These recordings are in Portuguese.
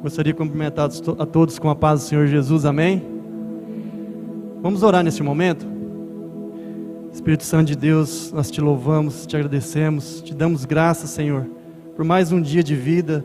Gostaria de cumprimentar a todos com a paz do Senhor Jesus, amém? Vamos orar nesse momento? Espírito Santo de Deus, nós te louvamos, te agradecemos, te damos graças, Senhor, por mais um dia de vida,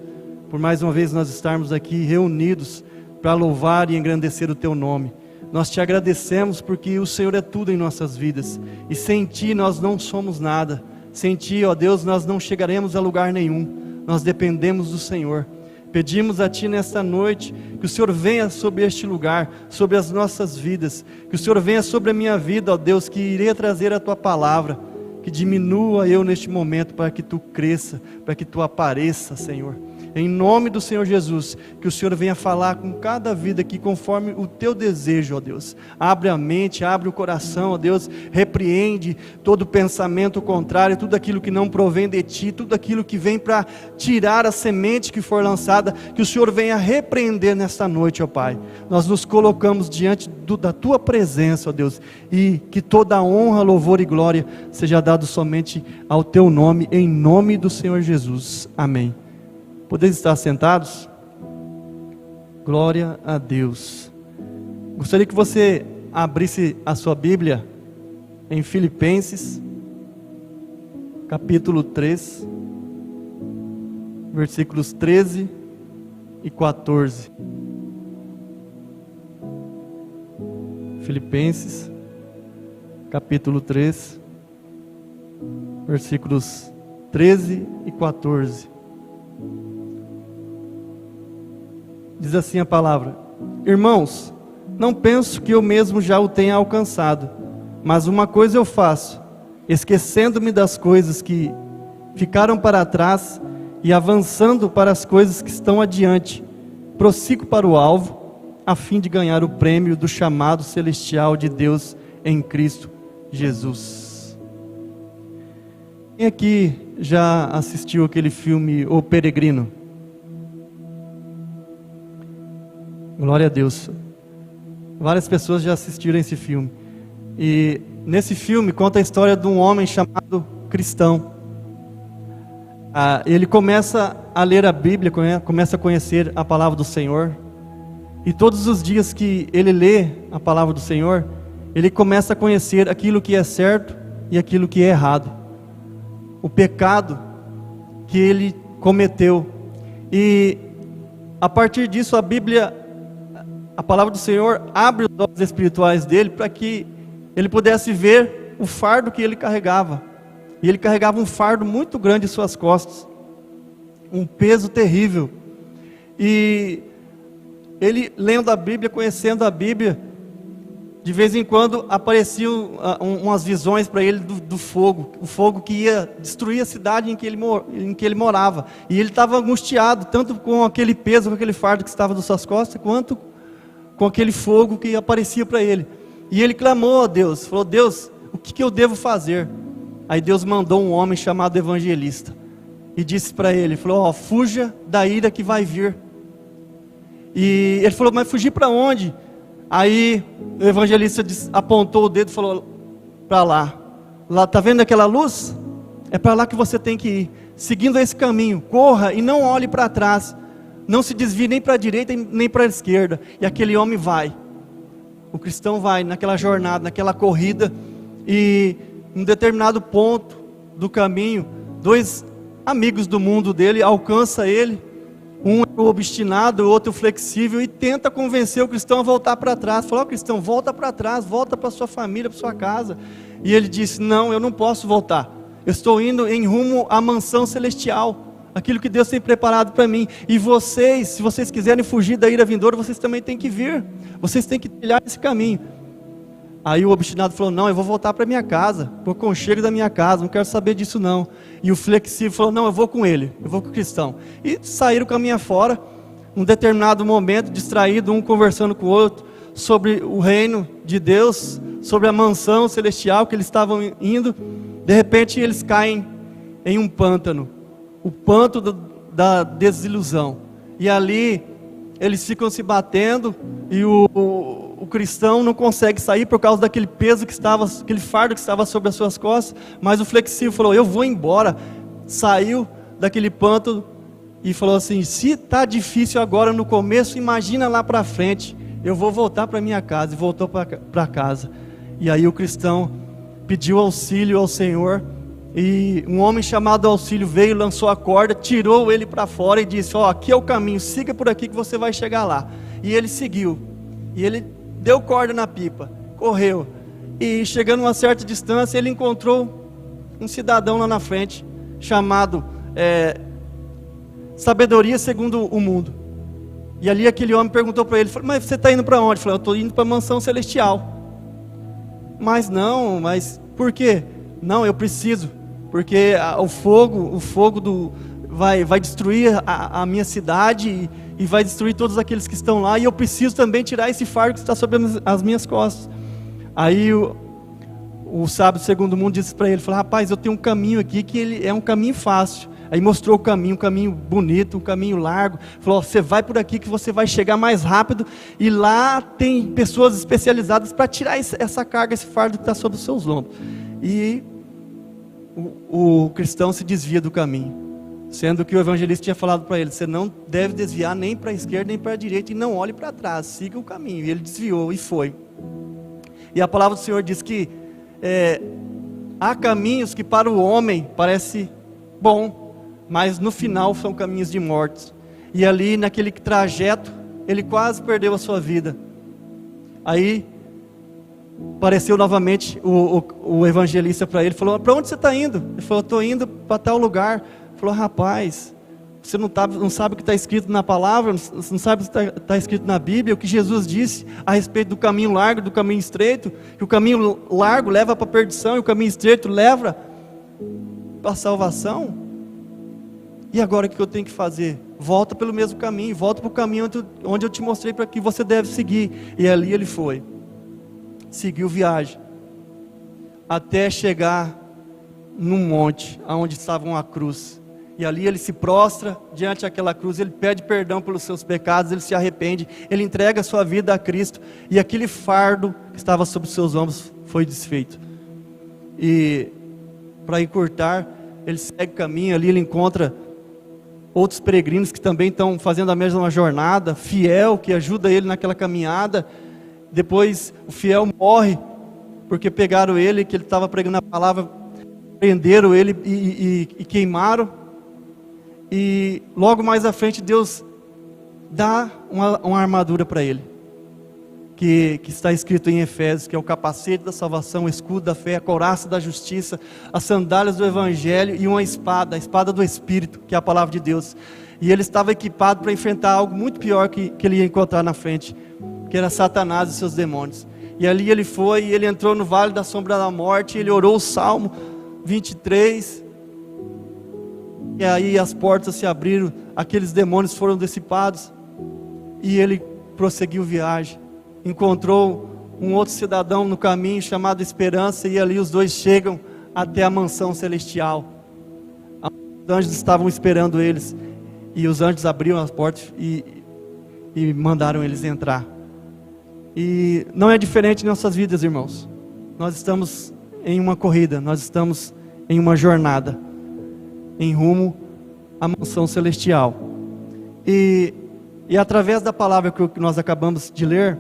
por mais uma vez nós estarmos aqui reunidos para louvar e engrandecer o teu nome. Nós te agradecemos porque o Senhor é tudo em nossas vidas, e sem ti nós não somos nada, sem ti, ó Deus, nós não chegaremos a lugar nenhum, nós dependemos do Senhor. Pedimos a Ti nesta noite, que o Senhor venha sobre este lugar, sobre as nossas vidas, que o Senhor venha sobre a minha vida, ó Deus, que irei trazer a Tua palavra, que diminua eu neste momento, para que Tu cresça, para que Tu apareça, Senhor. Em nome do Senhor Jesus, que o Senhor venha falar com cada vida aqui, conforme o Teu desejo, ó Deus. Abre a mente, abre o coração, ó Deus, repreende todo pensamento contrário, tudo aquilo que não provém de Ti, tudo aquilo que vem para tirar a semente que for lançada, que o Senhor venha repreender nesta noite, ó Pai. Nós nos colocamos diante da Tua presença, ó Deus, e que toda a honra, louvor e glória seja dado somente ao Teu nome, em nome do Senhor Jesus. Amém. Podeis estar sentados? Glória a Deus. Gostaria que você abrisse a sua Bíblia em Filipenses, capítulo 3, versículos 13 e 14. Filipenses, capítulo 3, versículos 13 e 14. Diz assim a palavra: Irmãos, não penso que eu mesmo já o tenha alcançado, mas uma coisa eu faço, esquecendo-me das coisas que ficaram para trás e avançando para as coisas que estão adiante, prossigo para o alvo, a fim de ganhar o prêmio do chamado celestial de Deus em Cristo Jesus. Quem aqui já assistiu aquele filme O Peregrino? Glória a Deus. Várias pessoas já assistiram esse filme. E nesse filme conta a história de um homem chamado Cristão. Ele começa a ler a Bíblia, começa a conhecer a palavra do Senhor. E todos os dias que ele lê a palavra do Senhor, ele começa a conhecer aquilo que é certo e aquilo que é errado. O pecado que ele cometeu. E a partir disso a palavra do Senhor abre os olhos espirituais dele para que ele pudesse ver o fardo que ele carregava. E ele carregava um fardo muito grande em suas costas, um peso terrível. E ele lendo a Bíblia, conhecendo a Bíblia, de vez em quando apareciam umas visões para ele do fogo, o fogo que ia destruir a cidade em que ele morava. E ele estava angustiado, tanto com aquele peso, com aquele fardo que estava nas suas costas, quanto com aquele fogo que aparecia para ele. E ele clamou a Deus, falou: Deus, o que eu devo fazer? Aí Deus mandou um homem chamado evangelista, e disse para ele, falou: fuja da ira que vai vir. E ele falou: mas fugir para onde? Aí o evangelista apontou o dedo e falou: para lá, está vendo aquela luz? É para lá que você tem que ir, seguindo esse caminho, corra e não olhe para trás, não se desvie nem para a direita nem para a esquerda. E aquele homem vai, o cristão vai naquela jornada, naquela corrida, e em um determinado ponto do caminho, dois amigos do mundo dele alcançam ele, um é o obstinado, o outro flexível, e tenta convencer o cristão a voltar para trás. Falou: cristão, volta para trás, volta para sua família, para sua casa. E ele disse: não, eu não posso voltar, eu estou indo em rumo à mansão celestial, aquilo que Deus tem preparado para mim. E vocês, se vocês quiserem fugir da ira vindoura, vocês também têm que vir, vocês têm que trilhar esse caminho. Aí o obstinado falou: não, eu vou voltar para minha casa, para o aconchego da minha casa, não quero saber disso não. E o flexível falou: não, eu vou com ele, eu vou com o cristão. E saíram caminho fora, num determinado momento, distraído, um conversando com o outro, sobre o reino de Deus, sobre a mansão celestial que eles estavam indo. De repente eles caem em um pântano, o pântano da desilusão. E ali eles ficam se batendo, e o cristão não consegue sair por causa daquele peso que estava, aquele fardo que estava sobre as suas costas. Mas o flexível falou: eu vou embora. Saiu daquele pântano e falou assim: se está difícil agora no começo, imagina lá para frente, eu vou voltar para minha casa. E voltou para casa. E aí o cristão pediu auxílio ao Senhor, e um homem chamado Auxílio veio, lançou a corda, tirou ele para fora e disse: ó, aqui é o caminho, siga por aqui que você vai chegar lá. E ele seguiu, e ele deu corda na pipa, correu, e chegando a uma certa distância, ele encontrou um cidadão lá na frente, chamado Sabedoria Segundo o Mundo. E ali aquele homem perguntou para ele, falou: mas você está indo para onde? Ele falou: eu estou indo para a mansão celestial. Mas por quê? Não, eu preciso, porque o fogo vai destruir a minha cidade e vai destruir todos aqueles que estão lá, e eu preciso também tirar esse fardo que está sobre as minhas costas. Aí o sábio segundo o mundo disse para ele, falou: rapaz, eu tenho um caminho aqui que ele é um caminho fácil. Aí mostrou o caminho, um caminho bonito, um caminho largo. Falou: você vai por aqui que você vai chegar mais rápido, e lá tem pessoas especializadas para tirar essa carga, esse fardo que está sobre os seus ombros. E o cristão se desvia do caminho, sendo que o evangelista tinha falado para ele: você não deve desviar nem para a esquerda nem para a direita, e não olhe para trás, siga o caminho. E ele desviou e foi. E a palavra do Senhor diz que há caminhos que para o homem parece bom, mas no final são caminhos de morte. E ali naquele trajeto ele quase perdeu a sua vida. Aí apareceu novamente o evangelista para ele, falou: para onde você está indo? Ele falou: estou indo para tal lugar. Ele falou: rapaz, você não sabe o que está escrito na palavra, não sabe o que está escrito na Bíblia, o que Jesus disse a respeito do caminho largo, do caminho estreito, que o caminho largo leva para a perdição e o caminho estreito leva para a salvação. E agora o que eu tenho que fazer? Volta pelo mesmo caminho, volta para o caminho onde eu te mostrei para que você deve seguir. E ali ele foi, seguiu viagem, até chegar num monte, onde estava uma cruz. E ali ele se prostra diante daquela cruz, ele pede perdão pelos seus pecados, ele se arrepende, ele entrega a sua vida a Cristo, e aquele fardo que estava sobre os seus ombros foi desfeito. E para encurtar, ele segue o caminho, ali ele encontra outros peregrinos que também estão fazendo a mesma jornada, fiel, que ajuda ele naquela caminhada. Depois o fiel morre, porque pegaram ele, que ele estava pregando a palavra, prenderam ele e queimaram. E logo mais à frente Deus dá uma armadura para ele, que está escrito em Efésios, que é o capacete da salvação, o escudo da fé, a couraça da justiça, as sandálias do evangelho e uma espada, a espada do Espírito, que é a palavra de Deus. E ele estava equipado para enfrentar algo muito pior que ele ia encontrar na frente, que era Satanás e seus demônios. E ali ele foi, e ele entrou no vale da sombra da morte, e ele orou o Salmo 23, e aí as portas se abriram, aqueles demônios foram dissipados, e ele prosseguiu viagem. Encontrou um outro cidadão no caminho chamado Esperança, e ali os dois chegam até a mansão celestial. Os anjos estavam esperando eles, e os anjos abriram as portas e mandaram eles entrar. E não é diferente em nossas vidas, irmãos. Nós estamos em uma corrida, nós estamos em uma jornada, em rumo à mansão celestial. E através da palavra que nós acabamos de ler,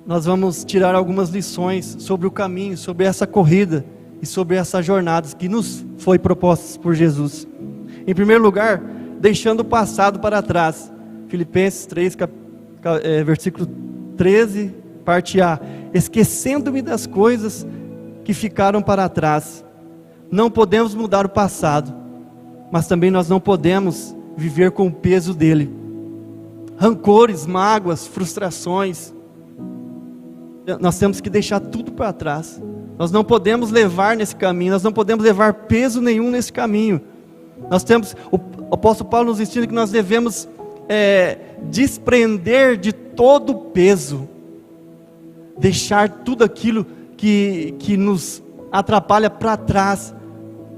nós vamos tirar algumas lições sobre o caminho, sobre essa corrida e sobre essas jornadas que nos foi propostas por Jesus. Em primeiro lugar, deixando o passado para trás. Filipenses 3, versículo 13, parte A. Esquecendo-me das coisas que ficaram para trás. Não podemos mudar o passado, mas também nós não podemos viver com o peso dele. Rancores, mágoas, frustrações, nós temos que deixar tudo para trás. Nós não podemos levar nesse caminho, nós não podemos levar peso nenhum nesse caminho. O apóstolo Paulo nos ensina que nós devemos desprender de todo o peso, deixar tudo aquilo que nos atrapalha para trás,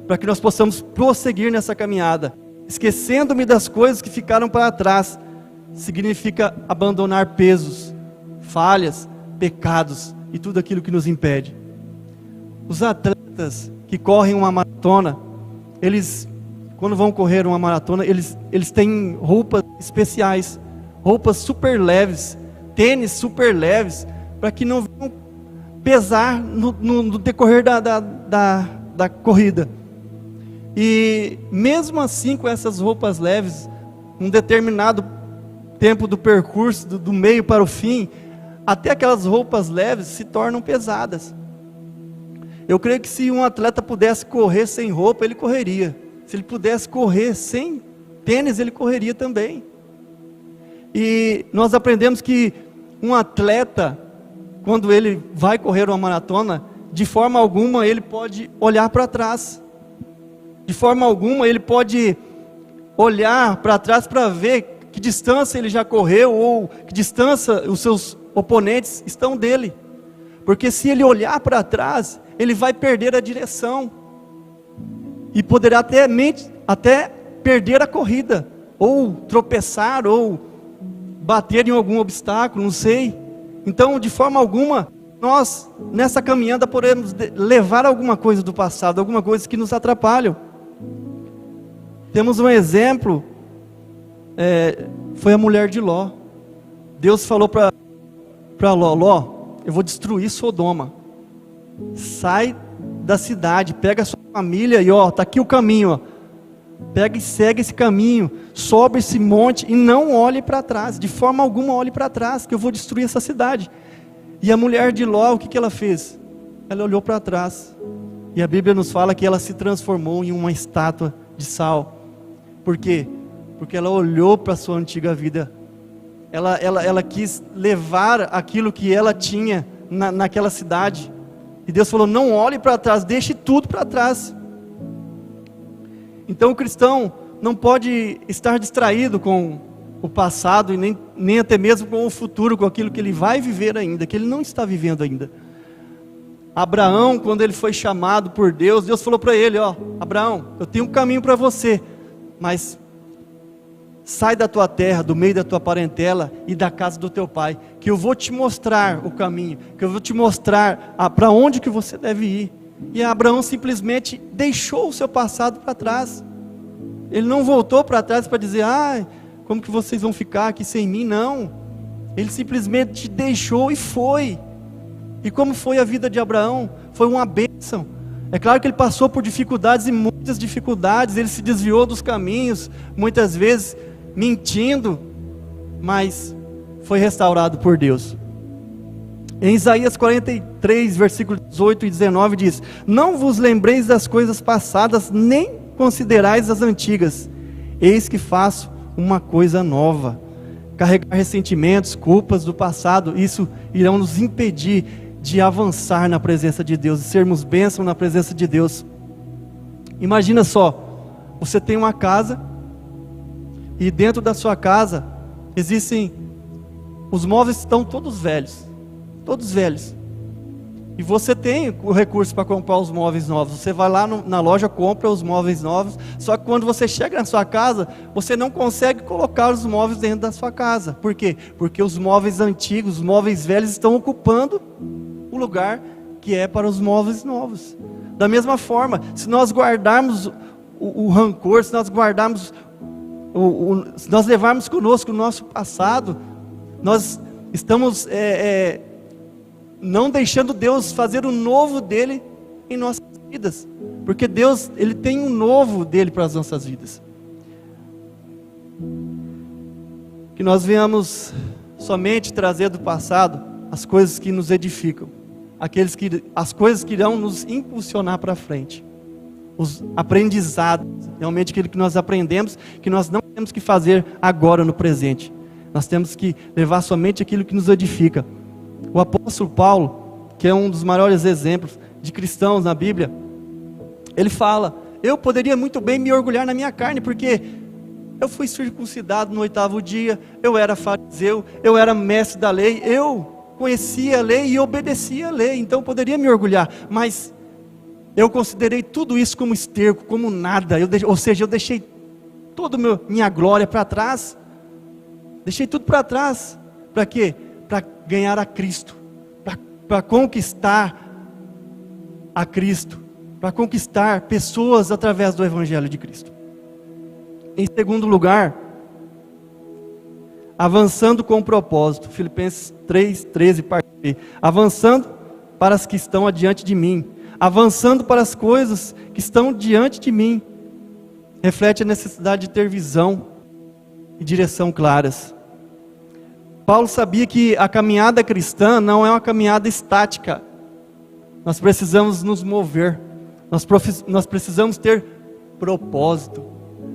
para que nós possamos prosseguir nessa caminhada. Esquecendo-me das coisas que ficaram para trás, significa abandonar pesos, falhas, pecados e tudo aquilo que nos impede. Os atletas que correm uma maratona, eles quando vão correr uma maratona, eles têm roupas especiais, roupas super leves, tênis super leves, para que não venham pesar no decorrer da corrida. E mesmo assim, com essas roupas leves, um determinado tempo do percurso, do meio para o fim, até aquelas roupas leves se tornam pesadas. Eu creio que se um atleta pudesse correr sem roupa, ele correria. Se ele pudesse correr sem tênis, ele correria também. E nós aprendemos que um atleta, quando ele vai correr uma maratona, de forma alguma ele pode olhar para trás. De forma alguma ele pode olhar para trás para ver que distância ele já correu, ou que distância os seus oponentes estão dele. Porque se ele olhar para trás, ele vai perder a direção. E poderá até perder a corrida, ou tropeçar, ou bater em algum obstáculo, não sei. Então, de forma alguma, nós, nessa caminhada, podemos levar alguma coisa do passado, alguma coisa que nos atrapalham. Temos um exemplo, foi a mulher de Ló. Deus falou para Ló: Ló, eu vou destruir Sodoma. Sai da cidade, pega a sua família e está aqui o caminho. Pega e segue esse caminho, sobe esse monte e não olhe para trás. De forma alguma olhe para trás, que eu vou destruir essa cidade. E a mulher de Ló, o que ela fez? Ela olhou para trás. E a Bíblia nos fala que ela se transformou em uma estátua de sal. Por quê? Porque ela olhou para a sua antiga vida. Ela quis levar aquilo que ela tinha naquela cidade. E Deus falou: não olhe para trás, deixe tudo para trás. Então o cristão não pode estar distraído com o passado e nem até mesmo com o futuro, com aquilo que ele vai viver ainda, que ele não está vivendo ainda. Abraão, quando ele foi chamado por Deus, Deus falou para ele: Abraão, eu tenho um caminho para você, mas sai da tua terra, do meio da tua parentela e da casa do teu pai, que eu vou te mostrar o caminho, que eu vou te mostrar para onde que você deve ir. E Abraão simplesmente deixou o seu passado para trás. Ele não voltou para trás para dizer: como que vocês vão ficar aqui sem mim? Não, ele simplesmente deixou e foi. E como foi a vida de Abraão? Foi uma bênção. É claro que ele passou por dificuldades e muitas dificuldades, ele se desviou dos caminhos, muitas vezes mentindo, mas foi restaurado por Deus. Em Isaías 43, versículos 18 e 19 diz: não vos lembreis das coisas passadas, nem considerais as antigas. Eis que faço uma coisa nova. Carregar ressentimentos, culpas do passado, isso irão nos impedir de avançar na presença de Deus, de sermos bênção na presença de Deus. Imagina só, você tem uma casa, e dentro da sua casa existem, os móveis estão todos velhos, e você tem o recurso para comprar os móveis novos. Você vai lá na loja, compra os móveis novos, só que quando você chega na sua casa, você não consegue colocar os móveis dentro da sua casa. Por quê? Porque os móveis antigos, os móveis velhos estão ocupando o lugar que é para os móveis novos. Da mesma forma, se nós guardarmos o rancor, se nós guardarmos, se nós levarmos conosco o nosso passado, nós estamos não deixando Deus fazer o novo dele em nossas vidas, porque Deus, ele tem um novo dele para as nossas vidas. Que nós venhamos somente trazer do passado as coisas que nos edificam, as coisas que irão nos impulsionar para frente, os aprendizados, realmente aquilo que nós aprendemos, que nós não temos que fazer agora no presente, nós temos que levar somente aquilo que nos edifica. O apóstolo Paulo, que é um dos maiores exemplos de cristãos na Bíblia, ele fala: eu poderia muito bem me orgulhar na minha carne, porque eu fui circuncidado no 8º dia, eu era fariseu, eu era mestre da lei, eu conhecia a lei e obedecia a lei, então eu poderia me orgulhar, mas eu considerei tudo isso como esterco, como nada. Eu deixei toda minha glória para trás, deixei tudo para trás. Para quê? Para ganhar a Cristo, para conquistar a Cristo, para conquistar pessoas através do Evangelho de Cristo. Em segundo lugar, avançando com propósito. Filipenses 3:13, parte B. Avançando para as que estão adiante de mim. Avançando para as coisas que estão diante de mim. Reflete a necessidade de ter visão e direção claras. Paulo sabia que a caminhada cristã não é uma caminhada estática. Nós precisamos nos mover. Nós precisamos ter propósito.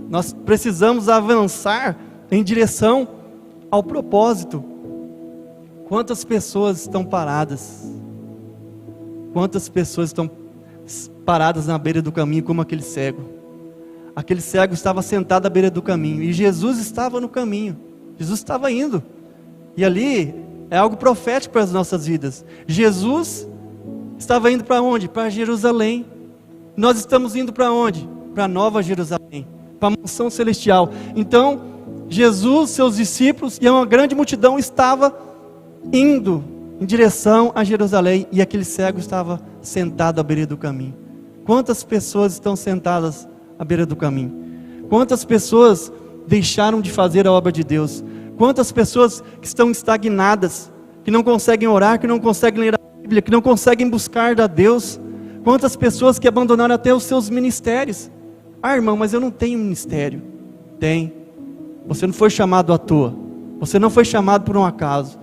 Nós precisamos avançar em direção ao propósito. Quantas pessoas estão paradas? Quantas pessoas estão paradas na beira do caminho como aquele cego? Aquele cego estava sentado à beira do caminho e Jesus estava no caminho. Jesus estava indo. E ali é algo profético para as nossas vidas. Jesus estava indo para onde? Para Jerusalém. Nós estamos indo para onde? Para Nova Jerusalém, para a mansão celestial. Então, Jesus, seus discípulos e uma grande multidão estava indo em direção a Jerusalém, e aquele cego estava sentado à beira do caminho. Quantas pessoas estão sentadas à beira do caminho? Quantas pessoas deixaram de fazer a obra de Deus? Quantas pessoas que estão estagnadas, que não conseguem orar, que não conseguem ler a Bíblia, que não conseguem buscar a Deus? Quantas pessoas que abandonaram até os seus ministérios? Ah, irmão, mas eu não tenho ministério. Tem. Você não foi chamado à toa. Você não foi chamado por um acaso.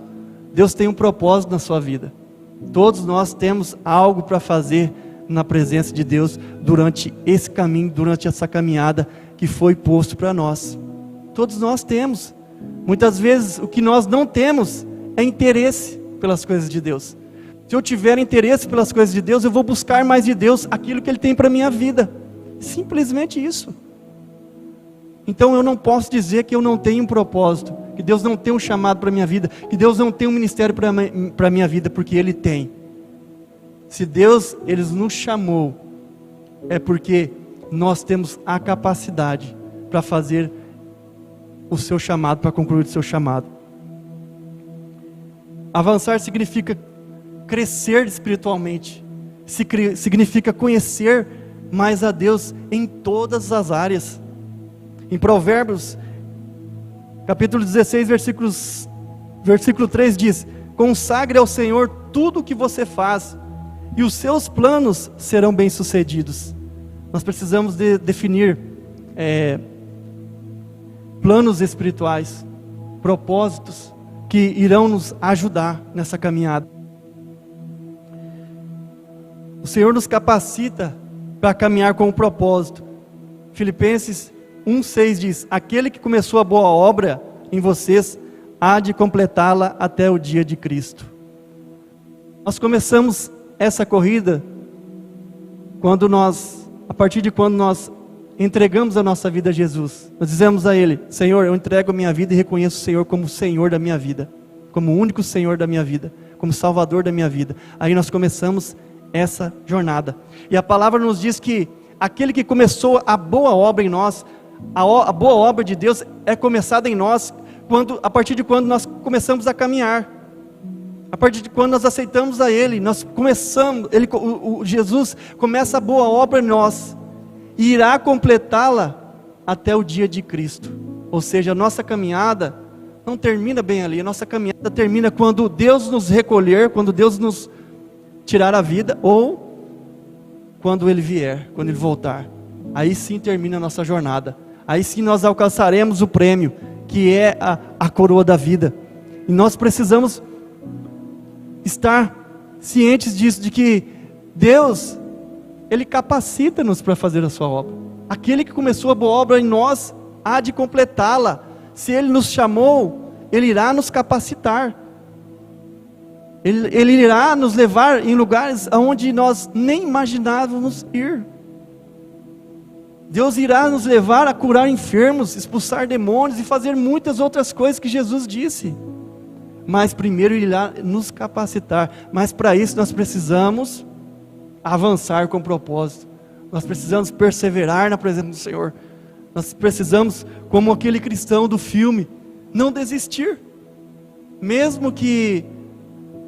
Deus tem um propósito na sua vida. Todos nós temos algo para fazer na presença de Deus durante esse caminho, durante essa caminhada que foi posto para nós. Todos nós temos. Muitas vezes o que nós não temos é interesse pelas coisas de Deus. Se eu tiver interesse pelas coisas de Deus, eu vou buscar mais de Deus aquilo que Ele tem para a minha vida. Simplesmente isso. Então eu não posso dizer que eu não tenho um propósito, que Deus não tem um chamado para a minha vida, que Deus não tem um ministério para a minha vida, porque Ele tem. Se Deus Ele nos chamou, é porque nós temos a capacidade para fazer o seu chamado, para concluir o seu chamado. Avançar significa crescer espiritualmente, significa conhecer mais a Deus em todas as áreas. Em Provérbios, capítulo 16, versículo 3 diz: consagre ao Senhor tudo o que você faz, e os seus planos serão bem-sucedidos. Nós precisamos definir planos espirituais, propósitos que irão nos ajudar nessa caminhada. O Senhor nos capacita para caminhar com um propósito. Filipenses 1:6 diz: aquele que começou a boa obra em vocês há de completá-la até o dia de Cristo. Nós começamos essa corrida a partir de quando nós entregamos a nossa vida a Jesus. Nós dizemos a Ele: Senhor, eu entrego a minha vida e reconheço o Senhor como o Senhor da minha vida, como o único Senhor da minha vida, como Salvador da minha vida. Aí nós começamos essa jornada. E a palavra nos diz que aquele que começou a boa obra em nós, a boa obra de Deus é começada em nós a partir de quando nós começamos a caminhar, a partir de quando nós aceitamos a Ele. Nós começamos, Jesus começa a boa obra em nós e irá completá-la até o dia de Cristo. Ou seja, a nossa caminhada não termina bem ali. A nossa caminhada termina quando Deus nos recolher, quando Deus nos tirar a vida, ou quando Ele vier, quando Ele voltar. Aí sim termina a nossa jornada. Aí sim nós alcançaremos o prêmio, que é a coroa da vida. E nós precisamos estar cientes disso, de que Deus, Ele capacita-nos para fazer a sua obra. Aquele que começou a boa obra em nós há de completá-la. Se Ele nos chamou, Ele irá nos capacitar. Ele irá nos levar em lugares aonde nós nem imaginávamos ir. Deus irá nos levar a curar enfermos, expulsar demônios e fazer muitas outras coisas que Jesus disse. Mas primeiro Ele irá nos capacitar. Mas para isso nós precisamos avançar com propósito. Nós precisamos perseverar na presença do Senhor. Nós precisamos, como aquele cristão do filme, não desistir. Mesmo que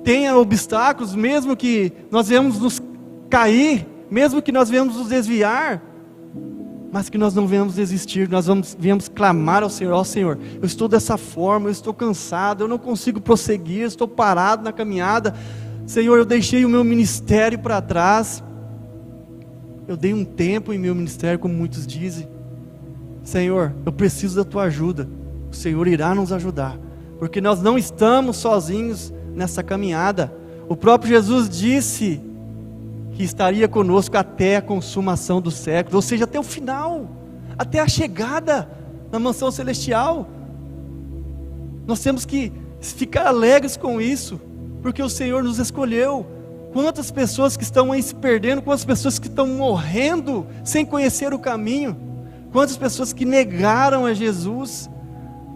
tenha obstáculos, mesmo que nós venhamos nos cair, mesmo que nós venhamos nos desviar, mas que nós não venhamos desistir, nós venhamos clamar ao Senhor: ó Senhor, eu estou dessa forma, eu estou cansado, eu não consigo prosseguir, eu estou parado na caminhada, Senhor, eu deixei o meu ministério para trás, eu dei um tempo em meu ministério, como muitos dizem. Senhor, eu preciso da tua ajuda. O Senhor irá nos ajudar, porque nós não estamos sozinhos nessa caminhada. O próprio Jesus disse que estaria conosco até a consumação do século, ou seja, até o final, até a chegada na mansão celestial. Nós temos que ficar alegres com isso, porque o Senhor nos escolheu. Quantas pessoas que estão aí se perdendo, quantas pessoas que estão morrendo sem conhecer o caminho, quantas pessoas que negaram a Jesus,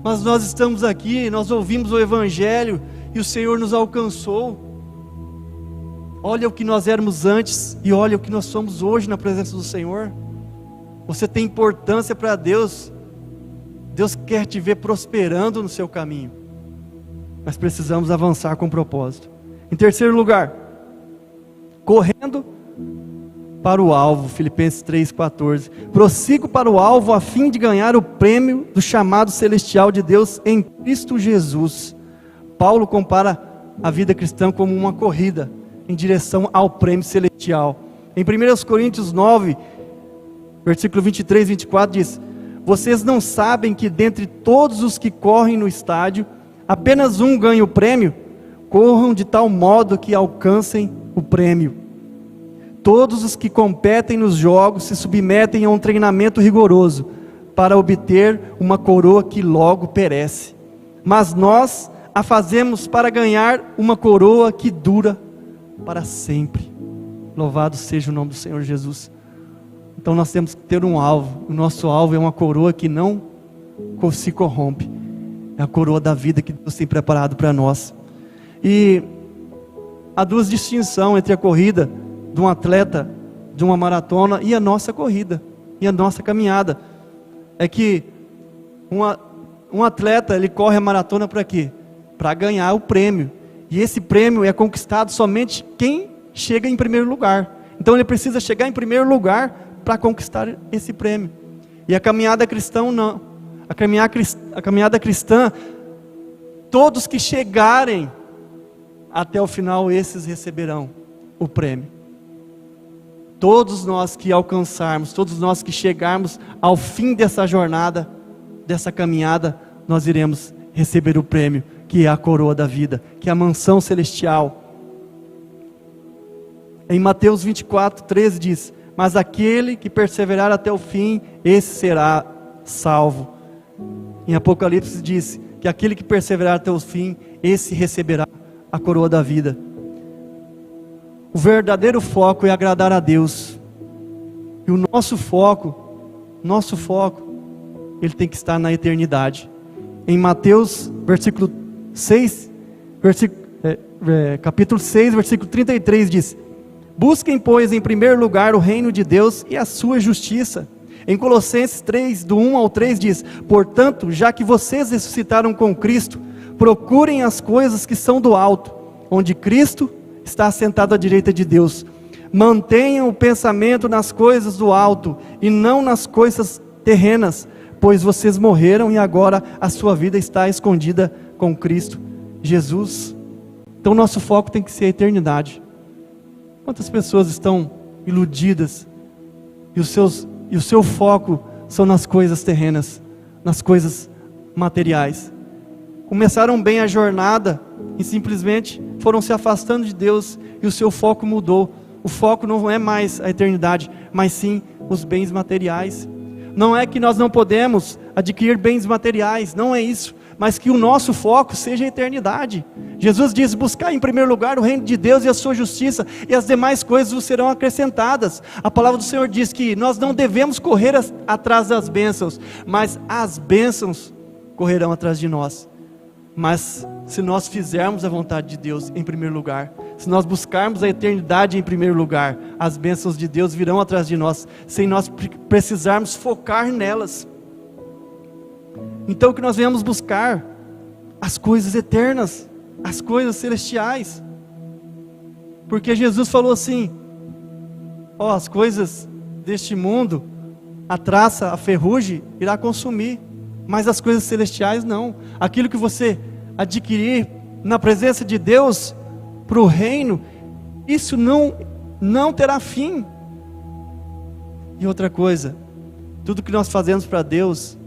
mas nós estamos aqui, nós ouvimos o Evangelho e o Senhor nos alcançou. Olha o que nós éramos antes e olha o que nós somos hoje na presença do Senhor. Você tem importância para Deus. Deus quer te ver prosperando no seu caminho, mas precisamos avançar com propósito. Em terceiro lugar, correndo para o alvo, Filipenses 3,14. Prossigo para o alvo a fim de ganhar o prêmio do chamado celestial de Deus em Cristo Jesus. Paulo compara a vida cristã como uma corrida em direção ao prêmio celestial. Em 1 Coríntios 9, versículo 23 e 24 diz: vocês não sabem que dentre todos os que correm no estádio, apenas um ganha o prêmio? Corram de tal modo que alcancem o prêmio. Todos os que competem nos jogos se submetem a um treinamento rigoroso, para obter uma coroa que logo perece. Mas nós a fazemos para ganhar uma coroa que dura para sempre. Louvado seja o nome do Senhor Jesus. Então nós temos que ter um alvo. O nosso alvo é uma coroa que não se corrompe. É a coroa da vida que Deus tem preparado para nós. E há duas distinções entre a corrida de um atleta, de uma maratona, e a nossa corrida, e a nossa caminhada. É que um atleta, ele corre a maratona para quê? Para ganhar o prêmio. E esse prêmio é conquistado somente quem chega em primeiro lugar. Então ele precisa chegar em primeiro lugar para conquistar esse prêmio. E a caminhada cristã não. A caminhada cristã, todos que chegarem até o final, esses receberão o prêmio. Todos nós que alcançarmos, todos nós que chegarmos ao fim dessa jornada, dessa caminhada, nós iremos receber o prêmio, que é a coroa da vida, que é a mansão celestial. Em Mateus 24:13 diz: mas aquele que perseverar até o fim, esse será salvo. Em Apocalipse diz que aquele que perseverar até o fim, esse receberá a coroa da vida. O verdadeiro foco é agradar a Deus. E o nosso foco, ele tem que estar na eternidade. Em Mateus, capítulo 6, versículo 33 diz: busquem, pois, em primeiro lugar o reino de Deus e a sua justiça. Em Colossenses 3, do 1 ao 3 diz: portanto, já que vocês ressuscitaram com Cristo, procurem as coisas que são do alto, onde Cristo está assentado à direita de Deus. Mantenham o pensamento nas coisas do alto e não nas coisas terrenas, pois vocês morreram e agora a sua vida está escondida com Cristo Jesus. Então nosso foco tem que ser a eternidade. Quantas pessoas estão iludidas e o seu foco são nas coisas terrenas, nas coisas materiais? Começaram bem a jornada e simplesmente foram se afastando de Deus e o seu foco mudou. O foco não é mais a eternidade, mas sim os bens materiais. Não é que nós não podemos adquirir bens materiais, não é isso, mas que o nosso foco seja a eternidade. Jesus diz: buscar em primeiro lugar o reino de Deus e a sua justiça, e as demais coisas vos serão acrescentadas. A palavra do Senhor diz que nós não devemos correr atrás das bênçãos, mas as bênçãos correrão atrás de nós. Mas se nós fizermos a vontade de Deus em primeiro lugar, se nós buscarmos a eternidade em primeiro lugar, as bênçãos de Deus virão atrás de nós, sem nós precisarmos focar nelas. Então que nós venhamos buscar as coisas eternas, as coisas celestiais, porque Jesus falou assim: as coisas deste mundo a traça, a ferrugem irá consumir, mas as coisas celestiais não. Aquilo que você adquirir na presença de Deus para o reino, isso não terá fim. E outra coisa, tudo que nós fazemos para Deus,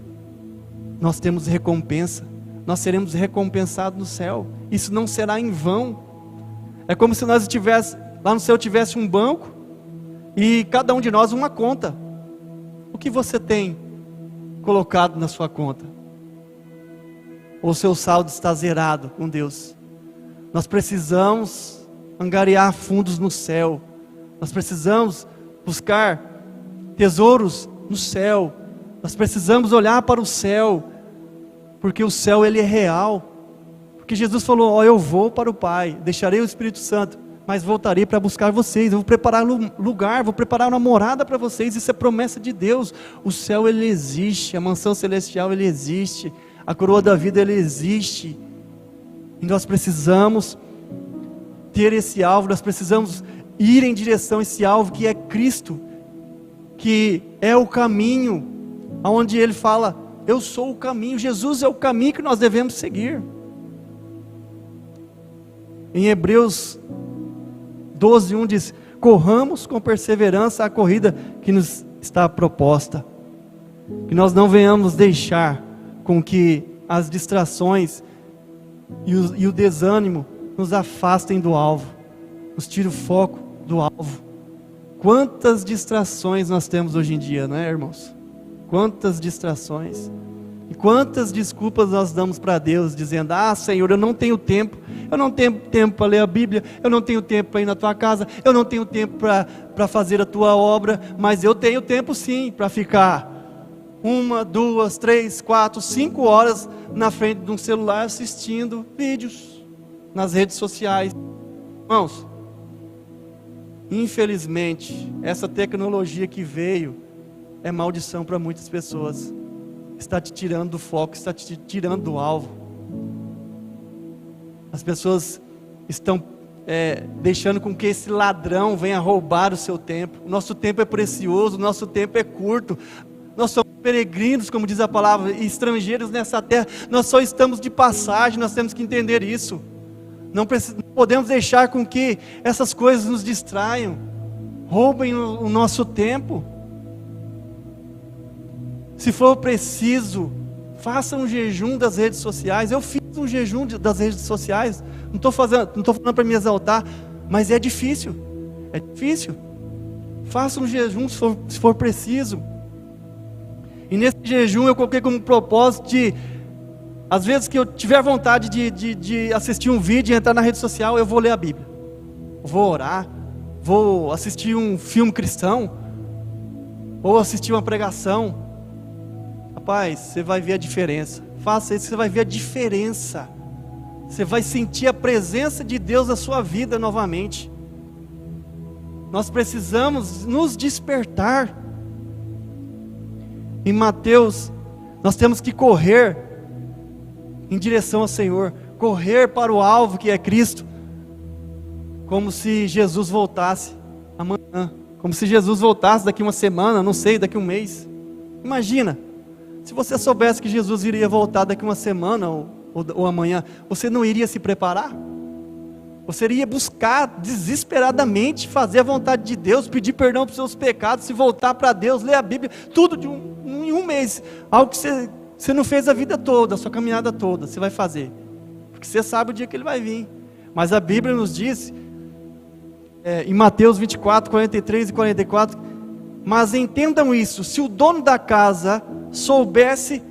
nós temos recompensa, nós seremos recompensados no céu, isso não será em vão. É como se nós lá no céu tivesse um banco, e cada um de nós uma conta. O que você tem colocado na sua conta? Ou o seu saldo está zerado com Deus? Nós precisamos angariar fundos no céu, nós precisamos buscar tesouros no céu, nós precisamos olhar para o céu, porque o céu ele é real, porque Jesus falou, eu vou para o Pai, deixarei o Espírito Santo, mas voltarei para buscar vocês, eu vou preparar um lugar, vou preparar uma morada para vocês, isso é promessa de Deus. O céu ele existe, a mansão celestial ele existe, a coroa da vida ele existe, e nós precisamos ter esse alvo, nós precisamos ir em direção a esse alvo que é Cristo, que é o caminho, onde ele fala, eu sou o caminho, Jesus é o caminho que nós devemos seguir. Em Hebreus 12:1 diz, corramos com perseverança a corrida que nos está proposta, que nós não venhamos deixar com que as distrações e o desânimo nos afastem do alvo, nos tire o foco do alvo. Quantas distrações nós temos hoje em dia, não é, irmãos? Quantas distrações, e quantas desculpas nós damos para Deus, dizendo, Senhor, eu não tenho tempo para ler a Bíblia, eu não tenho tempo para ir na tua casa, eu não tenho tempo para fazer a tua obra, mas eu tenho tempo sim, para ficar 1, 2, 3, 4, 5 horas na frente de um celular assistindo vídeos nas redes sociais. Irmãos, infelizmente, essa tecnologia que veio é maldição para muitas pessoas, está te tirando do foco, está te tirando do alvo. As pessoas estão deixando com que esse ladrão venha roubar o seu tempo. O nosso tempo é precioso, o nosso tempo é curto, nós somos peregrinos, como diz a palavra, e estrangeiros nessa terra, nós só estamos de passagem, nós temos que entender isso. Não podemos deixar com que essas coisas nos distraiam, roubem o nosso tempo. Se for preciso, faça um jejum das redes sociais. Eu fiz um jejum das redes sociais, não estou falando para me exaltar, mas é difícil, faça um jejum se for preciso. E nesse jejum eu coloquei como propósito de, às vezes que eu tiver vontade de assistir um vídeo e entrar na rede social, eu vou ler a Bíblia, vou orar, vou assistir um filme cristão, ou assistir uma pregação. Rapaz, você vai ver a diferença. Faça isso, você vai ver a diferença. Você vai sentir a presença de Deus na sua vida novamente. Nós precisamos nos despertar. Em Mateus, nós temos que correr em direção ao Senhor, correr para o alvo que é Cristo, como se Jesus voltasse amanhã, como se Jesus voltasse daqui uma semana, não sei, daqui um mês. Imagina, se você soubesse que Jesus iria voltar daqui uma semana ou amanhã, você não iria se preparar? Você iria buscar desesperadamente fazer a vontade de Deus, pedir perdão para os seus pecados, se voltar para Deus, ler a Bíblia, tudo em um mês, algo que você não fez a vida toda, a sua caminhada toda, você vai fazer, porque você sabe o dia que Ele vai vir. Mas a Bíblia nos diz, em Mateus 24, 43 e 44, mas entendam isso, se o dono da casa soubesse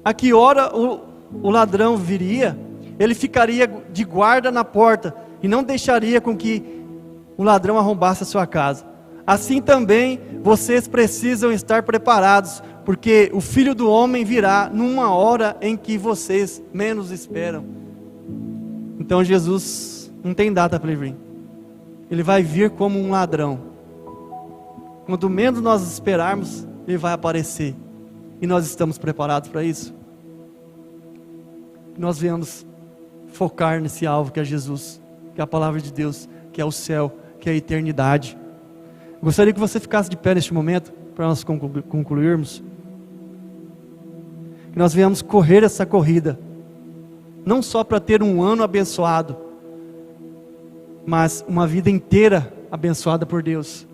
a que hora o ladrão viria, ele ficaria de guarda na porta, e não deixaria com que o ladrão arrombasse a sua casa. Assim também, vocês precisam estar preparados, porque o Filho do Homem virá numa hora em que vocês menos esperam. Então Jesus não tem data para ele vir. Ele vai vir como um ladrão. Quanto menos nós esperarmos, Ele vai aparecer. E nós estamos preparados para isso? Nós venhamos focar nesse alvo que é Jesus, que é a palavra de Deus, que é o céu, que é a eternidade. Eu gostaria que você ficasse de pé neste momento. para nós concluirmos, que nós venhamos correr essa corrida, não só para ter um ano abençoado, mas uma vida inteira abençoada por Deus.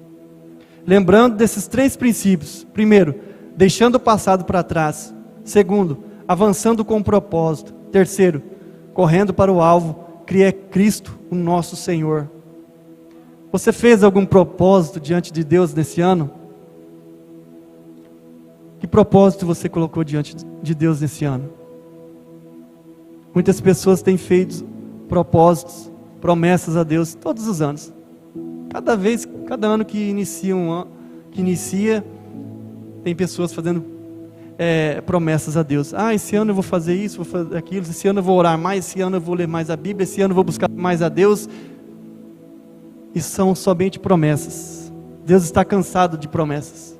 Lembrando desses 3 princípios: primeiro, deixando o passado para trás; segundo, avançando com propósito; terceiro, correndo para o alvo, que é Cristo, o nosso Senhor. Você fez algum propósito diante de Deus nesse ano? Que propósito você colocou diante de Deus nesse ano? Muitas pessoas têm feito propósitos, promessas a Deus todos os anos. Cada ano que inicia, tem pessoas fazendo promessas a Deus. Esse ano eu vou fazer isso, vou fazer aquilo, esse ano eu vou orar mais, esse ano eu vou ler mais a Bíblia, esse ano eu vou buscar mais a Deus. E são somente promessas. Deus está cansado de promessas.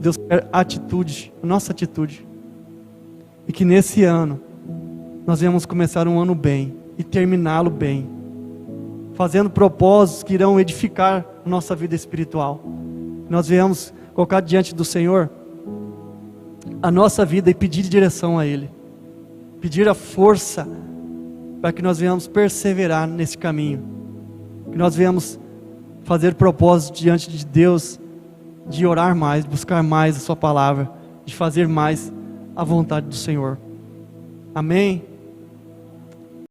Deus quer atitude, nossa atitude. E que nesse ano, nós venhamos começar um ano bem e terminá-lo bem, fazendo propósitos que irão edificar a nossa vida espiritual. Nós venhamos colocar diante do Senhor a nossa vida e pedir direção a Ele, pedir a força para que nós venhamos perseverar nesse caminho, que nós venhamos fazer propósitos diante de Deus, de orar mais, de buscar mais a Sua palavra, de fazer mais a vontade do Senhor. Amém?